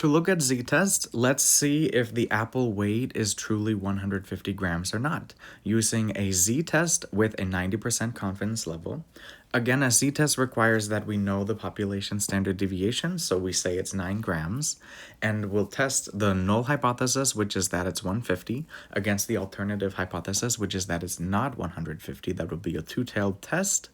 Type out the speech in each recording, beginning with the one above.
to look at z-test, let's see if the apple weight is truly 150 grams or not, using a z-test with a 90% confidence level. Again, a z-test requires that we know the population standard deviation, so we say it's 9 grams, and we'll test the null hypothesis, which is that it's 150, against the alternative hypothesis, which is that it's not 150. That would be a two-tailed test.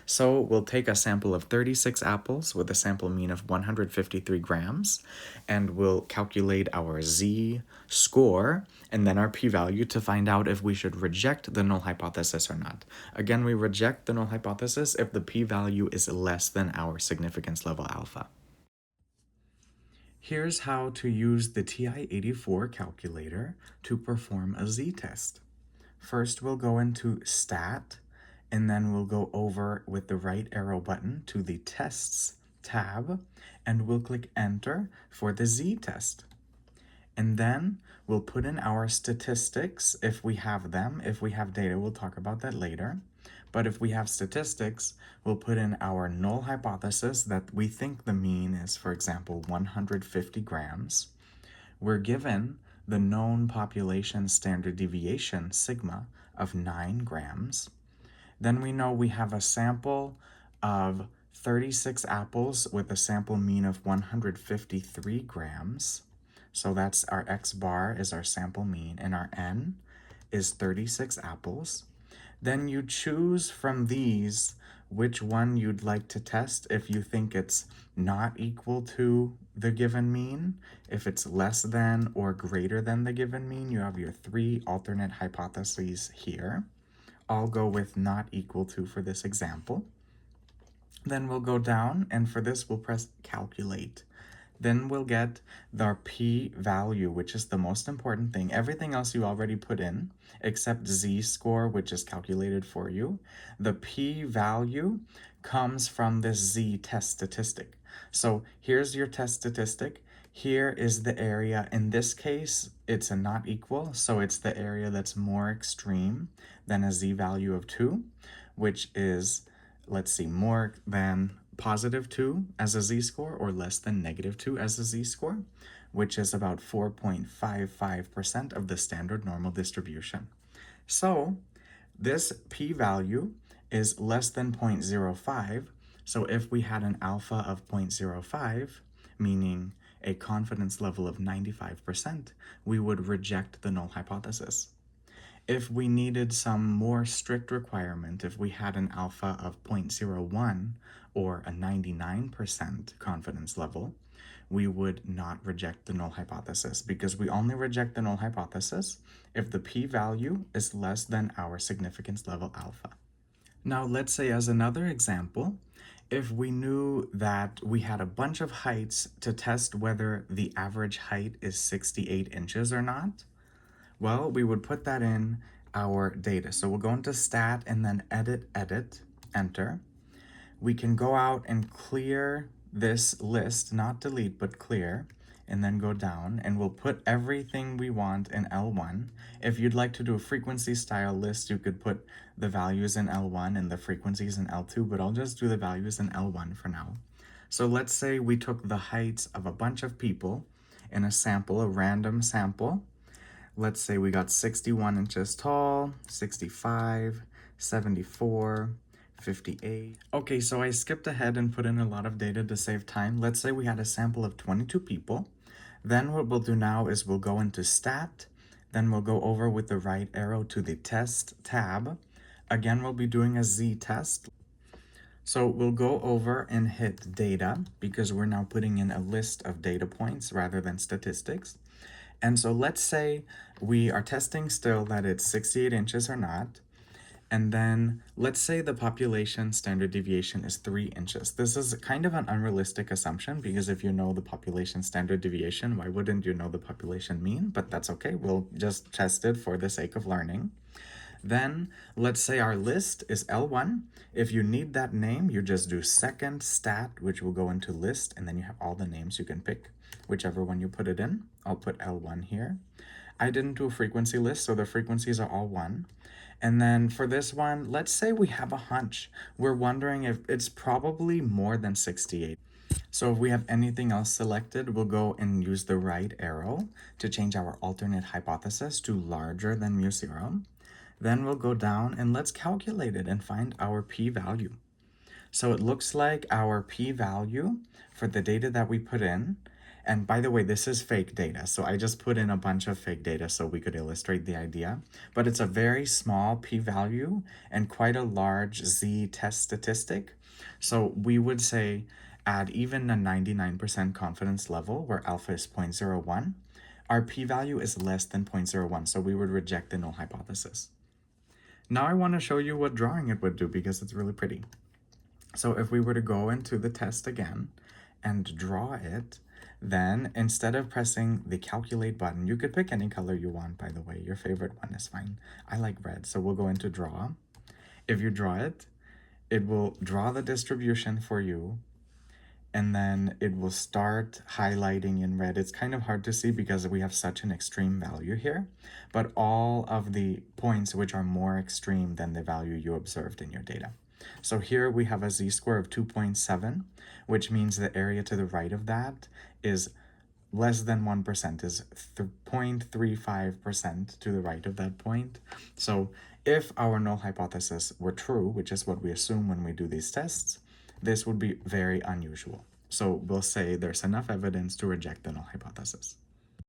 So we'll take a sample of 36 apples with a sample mean of 153 grams, and we'll calculate our z-score and then our p-value to find out if we should reject the null hypothesis or not. Again, we reject the null hypothesis if the p-value is less than our significance level alpha. Here's how to use the Ti-84 calculator to perform a z-test. First, we'll go into Stat, and then we'll go over with the right arrow button to the Tests tab, and we'll click Enter for the z-test. And then we'll put in our statistics if we have them. If we have data, we'll talk about that later. But if we have statistics, we'll put in our null hypothesis that we think the mean is, for example, 150 grams. We're given the known population standard deviation, sigma, of 9 grams. Then we know we have a sample of 36 apples with a sample mean of 153 grams. So that's our x bar is our sample mean, and our n is 36 apples. Then you choose from these which one you'd like to test if you think it's not equal to the given mean. If it's less than or greater than the given mean, you have your 3 alternate hypotheses here. I'll go with not equal to for this example. Then we'll go down, and for this we'll press calculate. Then we'll get our p-value, which is the most important thing. Everything else you already put in, except z-score, which is calculated for you. The p-value comes from this z-test statistic. So here's your test statistic. Here is the area. In this case, it's a not equal, so it's the area that's more extreme than a z-value of 2, which is, let's see, more than positive 2 as a z-score or less than negative 2 as a z-score, which is about 4.55% of the standard normal distribution. So this p-value is less than 0.05. So if we had an alpha of 0.05, meaning a confidence level of 95%, we would reject the null hypothesis. If we needed some more strict requirement, if we had an alpha of 0.01 or a 99% confidence level, we would not reject the null hypothesis, because we only reject the null hypothesis if the p-value is less than our significance level alpha. Now let's say, as another example, if we knew that we had a bunch of heights to test whether the average height is 68 inches or not, well, we would put that in our data. So we'll go into Stat and then Edit, Enter. We can go out and clear this list, not delete, but clear, and then go down, and we'll put everything we want in L1. If you'd like to do a frequency style list, you could put the values in L1 and the frequencies in L2, but I'll just do the values in L1 for now. So let's say we took the heights of a bunch of people in a sample, a random sample. Let's say we got 61 inches tall, 65, 74, 58. Okay, so I skipped ahead and put in a lot of data to save time. Let's say we had a sample of 22 people. Then what we'll do now is we'll go into Stat, then we'll go over with the right arrow to the Test tab. Again, we'll be doing a z-test. So we'll go over and hit Data, because we're now putting in a list of data points rather than statistics. And so let's say we are testing still that it's 68 inches or not. And then let's say the population standard deviation is 3 inches. This is kind of an unrealistic assumption, because if you know the population standard deviation, why wouldn't you know the population mean? But that's okay. We'll just test it for the sake of learning. Then let's say our list is L1. If you need that name, you just do second stat, which will go into list, and then you have all the names you can pick, whichever one you put it in. I'll put L1 here. I didn't do a frequency list, so the frequencies are all 1. And then for this one, let's say we have a hunch. We're wondering if it's probably more than 68. So if we have anything else selected, we'll go and use the right arrow to change our alternate hypothesis to larger than mu0. Then we'll go down and let's calculate it and find our p-value. So it looks like our p-value for the data that we put in, and by the way, this is fake data, so I just put in a bunch of fake data so we could illustrate the idea, but it's a very small p-value and quite a large z-test statistic. So we would say at even a 99% confidence level where alpha is 0.01, our p-value is less than 0.01, so we would reject the null hypothesis. Now I want to show you what drawing it would do because it's really pretty. So if we were to go into the test again and draw it, then instead of pressing the calculate button, you could pick any color you want, by the way. Your favorite one is fine. I like red, so we'll go into draw. If you draw it, it will draw the distribution for you, and then it will start highlighting in red. It's kind of hard to see because we have such an extreme value here, but all of the points which are more extreme than the value you observed in your data. So here we have a z-score of 2.7, which means the area to the right of that is less than 1%, is 0.35% to the right of that point. So if our null hypothesis were true, which is what we assume when we do these tests, this would be very unusual. So we'll say there's enough evidence to reject the null hypothesis.